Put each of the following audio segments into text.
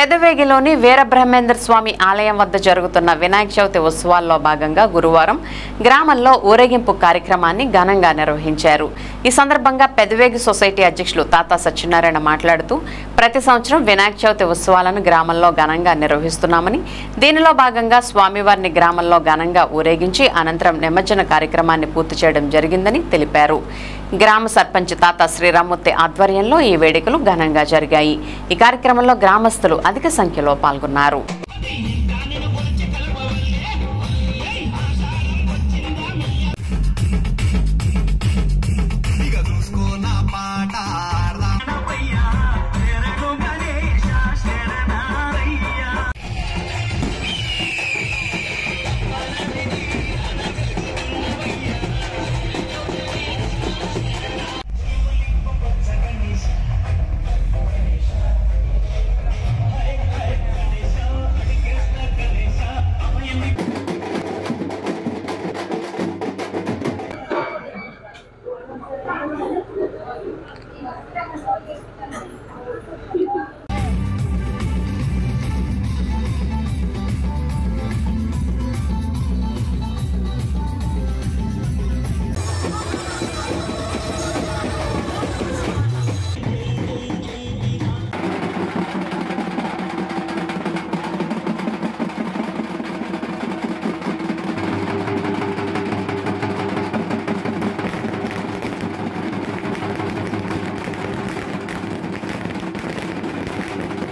పెదవేగిలోని వీరబ్రహ్మేంద్ర స్వామి ఆలయం వద్ద జరుగుతున్న వినాయక చవితి ఉత్సవాల్లో భాగంగా గురువారం గ్రామంలో ఊరేగింపు కార్యక్రమాన్ని ఘనంగా నిర్వహించారు। ఈ సందర్భంగా పెదవేగి సొసైటీ అధ్యక్షులు తాతా సత్యనారాయణ మాట్లాడుతూ ప్రతి సంవత్సరం వినాయక చవితి ఉత్సవాలను గ్రామంలో ఘనంగా నిర్వహిస్తున్నామని, దీనిలో భాగంగా స్వామివారిని గ్రామంలో ఘనంగా ఊరేగించి అనంతరం నిమజ్జన కార్యక్రమాన్ని పూర్తి చేయడం జరిగిందని తెలిపారు। గ్రామ సర్పంచ్ తాతా శ్రీరామ్మూర్తి ఆధ్వర్యంలో ఈ వేడుకలు ఘనంగా జరిగాయి। ఈ కార్యక్రమంలో గ్రామస్తులు అధిక సంఖ్యలో పాల్గొన్నారు।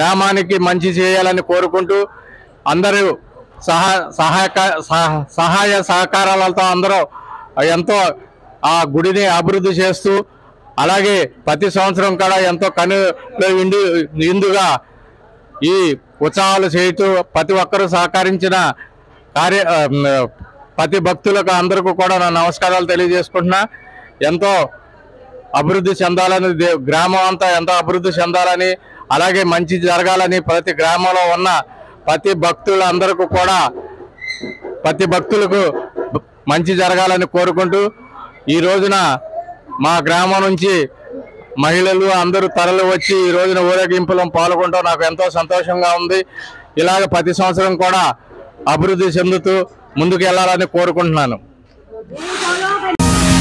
గ్రామానికి మంచి చేయాలని కోరుకుంటూ అందరూ సహాయ సహకారాలతో అందరూ ఎంతో ఆ గుడిని అభివృద్ధి చేస్తూ, అలాగే ప్రతి సంవత్సరం కూడా ఎంతో ఇందుగా ఈ ఉత్సవాలు చేస్తూ ప్రతి ఒక్కరూ సహకరించిన ప్రతి భక్తులకు అందరికీ కూడా నా నమస్కారాలు తెలియజేసుకుంటున్నా। ఎంతో అభివృద్ధి చెందాలని, గ్రామం అంతా ఎంతో అభివృద్ధి చెందాలని, అలాగే మంచి జరగాలని ప్రతి గ్రామంలో ఉన్న ప్రతి భక్తులకు మంచి జరగాలని కోరుకుంటూ ఈ రోజున మా గ్రామం నుంచి మహిళలు అందరూ తరలి వచ్చి ఈ రోజున ఊరేగింపులో పాల్గొనడం నాకు ఎంతో సంతోషంగా ఉంది। ఇలాగ ప్రతి సంవత్సరం కూడా అభివృద్ధి చెందుతూ ముందుకు వెళ్ళాలని కోరుకుంటున్నాను।